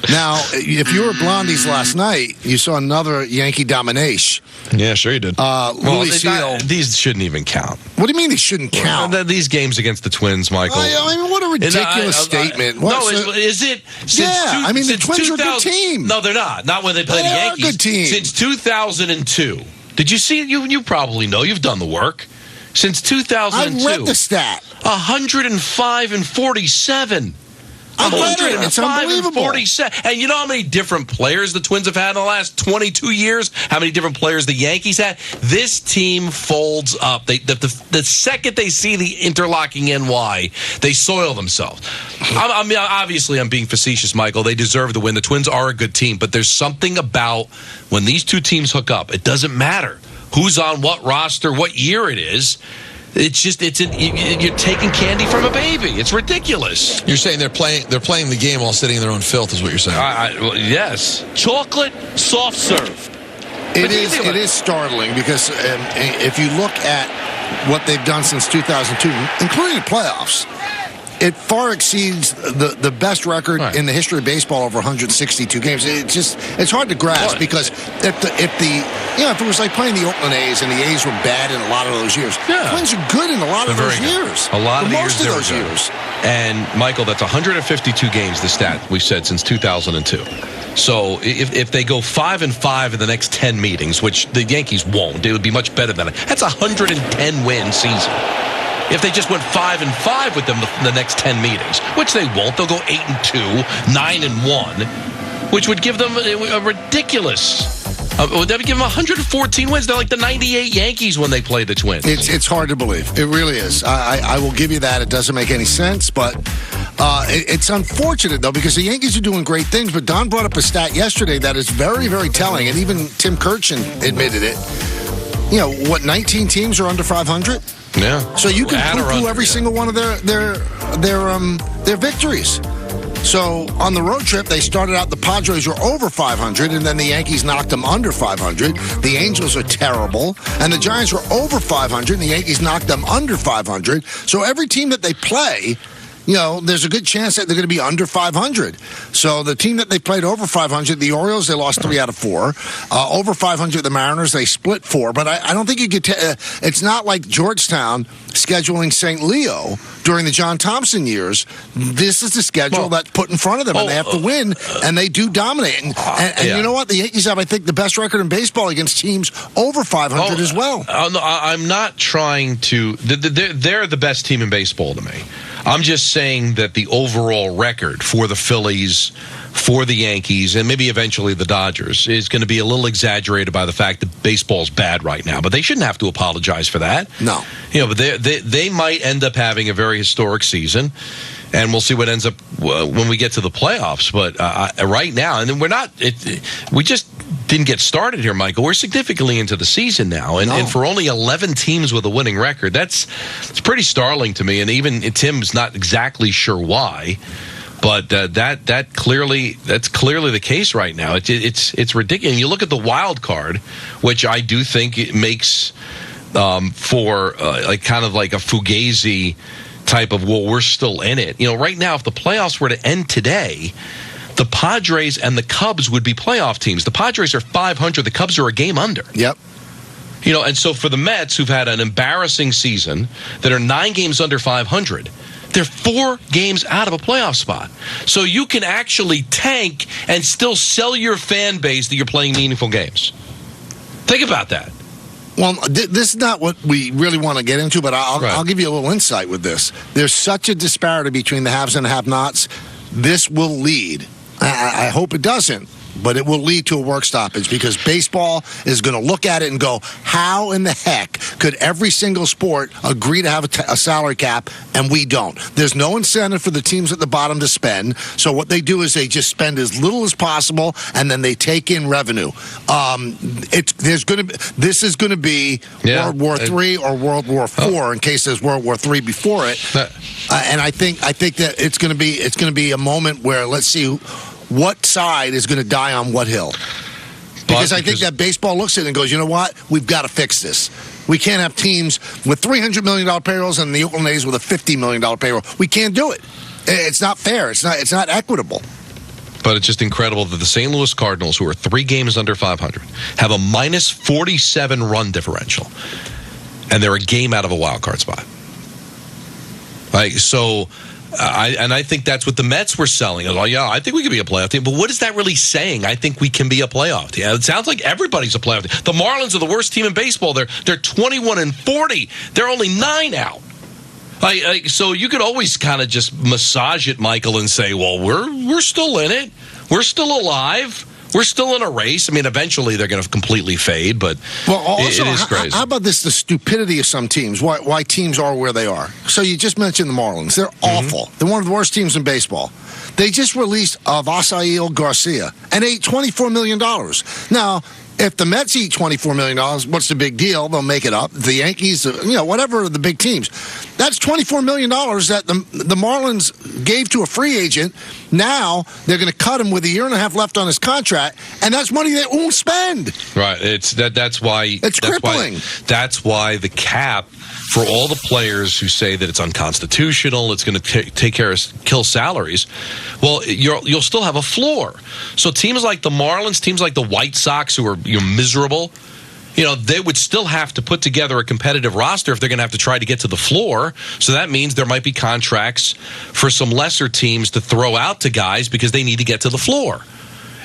Now, if you were at Blondie's last night, you saw another Yankee domination. Yeah, sure you did. These shouldn't even count. What do you mean they shouldn't count? These games against the Twins, Michael. I mean, what a ridiculous statement. Is it? The Twins are a good team. No, they're not. Not when they play the Yankees. They are a good team. Since 2002. Did you see it? You probably know. You've done the work. Since 2002. I read the stat. 105-47. It's unbelievable. And you know how many different players the Twins have had in the last 22 years? How many different players the Yankees had? This team folds up. The second they see the interlocking NY, they soil themselves. Obviously, I'm being facetious, Michael. They deserve to win. The Twins are a good team, but there's something about when these two teams hook up, it doesn't matter who's on what roster, what year it is. It's just you're taking candy from a baby. It's ridiculous. You're saying they're playing the game while sitting in their own filth, is what you're saying? Yes. Chocolate soft serve. It is startling because if you look at what they've done since 2002, including the playoffs, it far exceeds the best record in the history of baseball over 162 games. It's hard to grasp because if it was like playing the Oakland A's and the A's were bad in a lot of those years, the Twins are good in a lot of those years. A lot of most of those good. years. And Michael, that's 152 games. The stat we've said since 2002. So if they go 5-5 in the next 10 meetings, which the Yankees won't, it would be much better than that. That's a 110-win season. If they just went 5-5 with them the next 10 meetings, which they won't, they'll go 8-2, 9-1, which would give them a ridiculous. That would give them 114 wins. They're like the '98 Yankees when they play the Twins. It's hard to believe. It really is. I will give you that. It doesn't make any sense, but it's unfortunate, though, because the Yankees are doing great things. But Don brought up a stat yesterday that is very, very telling, and even Tim Kirchin admitted it. 19 teams are under 500? Yeah. So you can poo-poo every single one of their victories. So on the road trip, they started out, the Padres were over 500, and then the Yankees knocked them under 500. The Angels are terrible, and the Giants were over 500, and the Yankees knocked them under 500. So every team that they play, there's a good chance that they're going to be under 500. So the team that they played over 500, the Orioles, they lost 3 out of 4. Over 500, the Mariners, they split 4. But I don't think you could it's not like Georgetown scheduling St. Leo during the John Thompson years. This is the schedule that's put in front of them, and they have to win, and they do dominate. And you know what? The Yankees have, I think, the best record in baseball against teams over 500 as well. No, I'm not trying to. They're the best team in baseball to me. I'm just saying that the overall record for the Phillies, for the Yankees, and maybe eventually the Dodgers is going to be a little exaggerated by the fact that baseball's bad right now. But they shouldn't have to apologize for that. No. But they might end up having a very historic season, and we'll see what ends up when we get to the playoffs. But right now, and we just didn't get started here, Michael. We're significantly into the season now, and for only 11 teams with a winning record, it's pretty startling to me. And even Tim's not exactly sure why, but that's clearly the case right now. It's ridiculous. And you look at the wild card, which I do think it makes for kind of like a fugazi type of, we're still in it. Right now, if the playoffs were to end today, the Padres and the Cubs would be playoff teams. The Padres are 500. The Cubs are a game under. Yep. And so for the Mets, who've had an embarrassing season, that are 9 games under 500, they're 4 games out of a playoff spot. So you can actually tank and still sell your fan base that you're playing meaningful games. Think about that. Well, this is not what we really want to get into, but I'll give you a little insight with this. There's such a disparity between the haves and the have-nots. This will lead. I hope it doesn't, but it will lead to a work stoppage because baseball is going to look at it and go, how in the heck could every single sport agree to have a salary cap and we don't? There's no incentive for the teams at the bottom to spend, so what they do is they just spend as little as possible and then they take in revenue. This is going to be World War III or World War IV in case there's World War III before it. And I think that it's going to be a moment where let's see what side is going to die on what hill. Because I think that baseball looks at it and goes, you know what? We've got to fix this. We can't have teams with $300 million payrolls and the Oakland A's with a $50 million payroll. We can't do it. It's not fair. It's not equitable. But it's just incredible that the St. Louis Cardinals, who are 3 games under 500, have a minus 47 run differential. And they're a game out of a wild card spot. I think that's what the Mets were selling. I think we could be a playoff team. But what is that really saying? I think we can be a playoff team. It sounds like everybody's a playoff team. The Marlins are the worst team in baseball. They're 21-40. They're only 9 out. So you could always kind of just massage it, Michael, and say, well, we're still in it. We're still alive. We're still in a race. I mean, eventually they're going to completely fade, but also, it is crazy. How about this, the stupidity of some teams, why teams are where they are? So you just mentioned the Marlins. They're awful. They're one of the worst teams in baseball. They just released Avisail Garcia and ate $24 million. Now, if the Mets eat $24 million, what's the big deal? They'll make it up. The Yankees, whatever the big teams. That's $24 million that the Marlins gave to a free agent. Now they're going to cut him with a year and a half left on his contract, and that's money they won't spend. Right. That's why it's crippling. That's why the cap, for all the players who say that it's unconstitutional, it's going to kill salaries. Well, you'll still have a floor. So teams like the Marlins, teams like the White Sox, who are miserable, they would still have to put together a competitive roster if they're going to have to try to get to the floor. So that means there might be contracts for some lesser teams to throw out to guys because they need to get to the floor.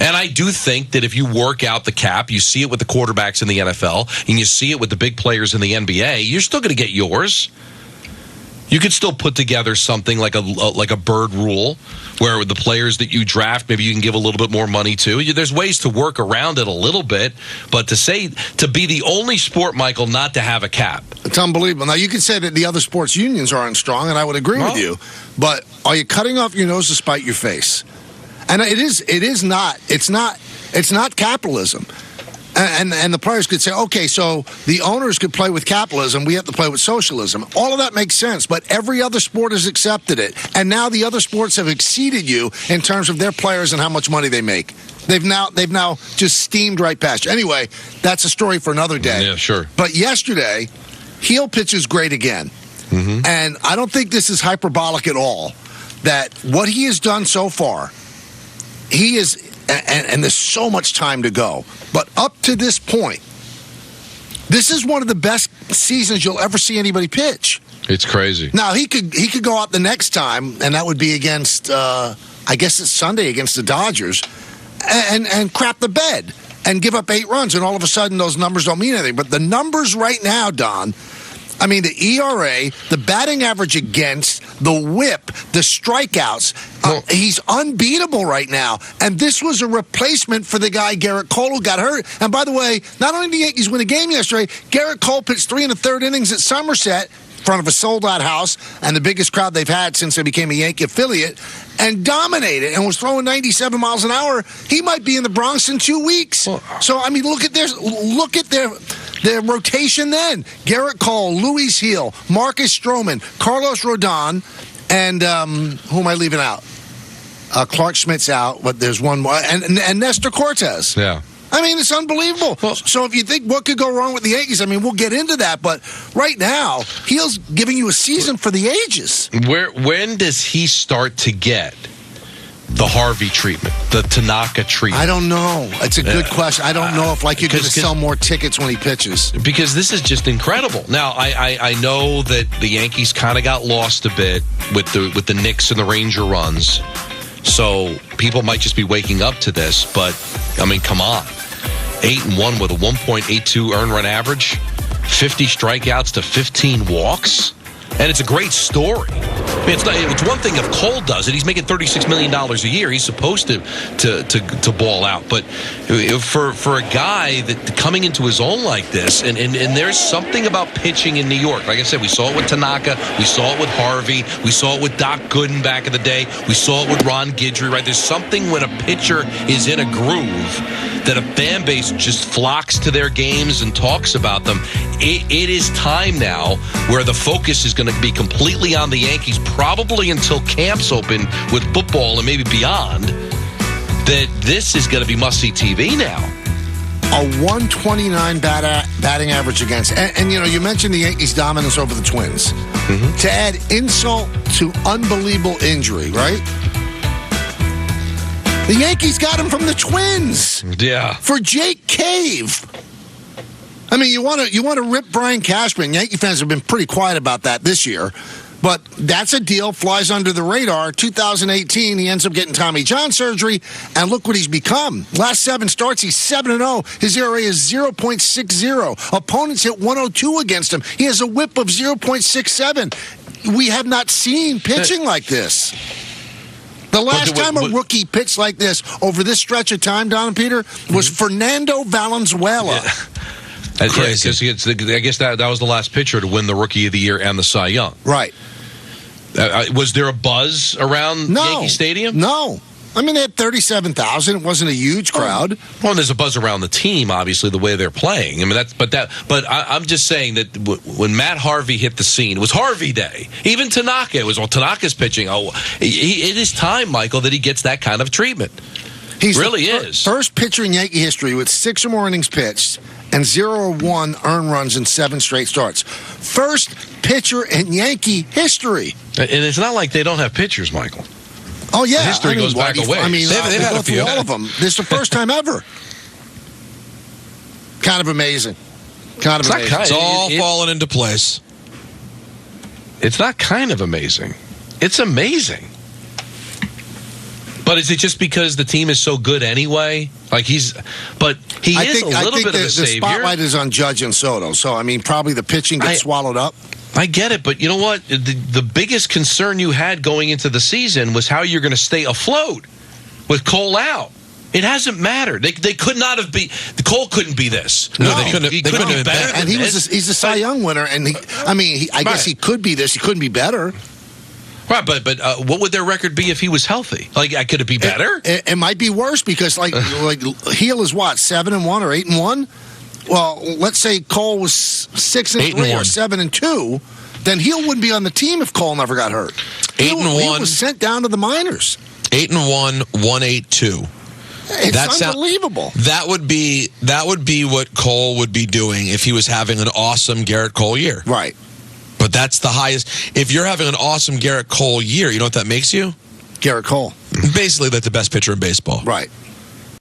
And I do think that if you work out the cap, you see it with the quarterbacks in the NFL, and you see it with the big players in the NBA, you're still going to get yours. You could still put together something like a bird rule, where with the players that you draft, maybe you can give a little bit more money to. There's ways to work around it a little bit, but to be the only sport, Michael, not to have a cap. It's unbelievable. Now, you could say that the other sports unions aren't strong, and I would agree with you, but are you cutting off your nose to spite your face? And it's not capitalism. And the players could say, okay, so the owners could play with capitalism, we have to play with socialism. All of that makes sense, but every other sport has accepted it. And now the other sports have exceeded you in terms of their players and how much money they make. They've now just steamed right past you. Anyway, that's a story for another day. Yeah, sure. But yesterday, Heel pitches great again. Mm-hmm. And I don't think this is hyperbolic at all, that what he has done so far, he is... And there's so much time to go. But up to this point, this is one of the best seasons you'll ever see anybody pitch. It's crazy. Now, he could go out the next time, and that would be against, I guess it's Sunday against the Dodgers, and crap the bed and give up 8 runs, and all of a sudden those numbers don't mean anything. But the numbers right now, Don, I mean, the ERA, the batting average against, the whip, the strikeouts, he's unbeatable right now. And this was a replacement for the guy, Garrett Cole, who got hurt. And by the way, not only did the Yankees win a game yesterday, Garrett Cole pitched 3 1/3 innings at Somerset in front of a sold-out house and the biggest crowd they've had since they became a Yankee affiliate, and dominated and was throwing 97 miles an hour. He might be in the Bronx in 2 weeks. So, I mean, look at their rotation then. Garrett Cole, Luis Heel, Marcus Stroman, Carlos Rodon, and who am I leaving out? Clark Schmidt's out, but there's one more. And Nestor Cortez. Yeah. I mean, it's unbelievable. Well, so if you think what could go wrong with the Yankees, I mean, we'll get into that. But right now, Heel's giving you a season for the ages. When does he start to get the Harvey treatment, the Tanaka treatment? I don't know. It's a good question. I don't know if you're going to sell more tickets when he pitches. Because this is just incredible. Now, I know that the Yankees kind of got lost a bit with the Knicks and the Ranger runs. So people might just be waking up to this. But, I mean, come on. 8-1 with a 1.82 earned run average, 50 strikeouts to 15 walks. And it's a great story. I mean, it's one thing if Cole does it. He's making $36 million a year. He's supposed to ball out. But for a guy that coming into his own like this, and there's something about pitching in New York. Like I said, we saw it with Tanaka. We saw it with Harvey. We saw it with Doc Gooden back in the day. We saw it with Ron Guidry, right? There's something when a pitcher is in a groove that a fan base just flocks to their games and talks about them. It is time now where the focus is going to be completely on the Yankees, probably until camps open with football and maybe beyond, that this is going to be must-see TV now. A 129 batting average against. And you mentioned the Yankees' dominance over the Twins. Mm-hmm. To add insult to unbelievable injury, right? The Yankees got him from the Twins. Yeah. For Jake Cave. I mean, you want to rip Brian Cashman. Yankee fans have been pretty quiet about that this year. But that's a deal, flies under the radar. 2018, he ends up getting Tommy John surgery, and look what he's become. Last 7 starts, he's 7-0. His ERA is 0.60. Opponents hit 102 against him. He has a whip of 0.67. We have not seen pitching like this. The last time a rookie pitched like this over this stretch of time, Don and Peter, was Fernando Valenzuela. Yeah. Crazy. I guess that was the last pitcher to win the Rookie of the Year and the Cy Young. Right. Was there a buzz around Yankee Stadium? No. I mean, they had 37,000. It wasn't a huge crowd. Well, there's a buzz around the team, obviously, the way they're playing. I mean, I'm just saying that when Matt Harvey hit the scene, it was Harvey Day. Even Tanaka, Tanaka's pitching. It is time, Michael, that he gets that kind of treatment. He really is. First pitcher in Yankee history with 6 or more innings pitched and 0 or 1 earned runs in 7 straight starts. First pitcher in Yankee history. And it's not like they don't have pitchers, Michael. Oh, yeah. History goes back a ways. I mean, they've had a few. All of them. This is the first time ever. Kind of amazing. It's all falling into place. It's not kind of amazing. It's amazing. But is it just because the team is so good anyway? He is a little bit of a savior. The spotlight is on Judge and Soto, so I mean, probably the pitching gets swallowed up. I get it, but you know what? The biggest concern you had going into the season was how you're going to stay afloat with Cole out. It hasn't mattered. They could not have been. Cole couldn't be this. No, they couldn't. He couldn't be better. And he's a Cy Young winner, and I guess he could be this. He couldn't be better. Right, but what would their record be if he was healthy? Could it be better? It might be worse because Heel is what, 7-1 or 8-1? Well, let's say Cole was 6-3 or 7-2, then Heel wouldn't be on the team if Cole never got hurt. 8-1. Heel was sent down to the minors. 8-1, 1-8-2. It's unbelievable. That would be what Cole would be doing if he was having an awesome Garrett Cole year. Right. But that's the highest. If you're having an awesome Garrett Cole year, you know what that makes you? Garrett Cole. Basically, that's the best pitcher in baseball. Right.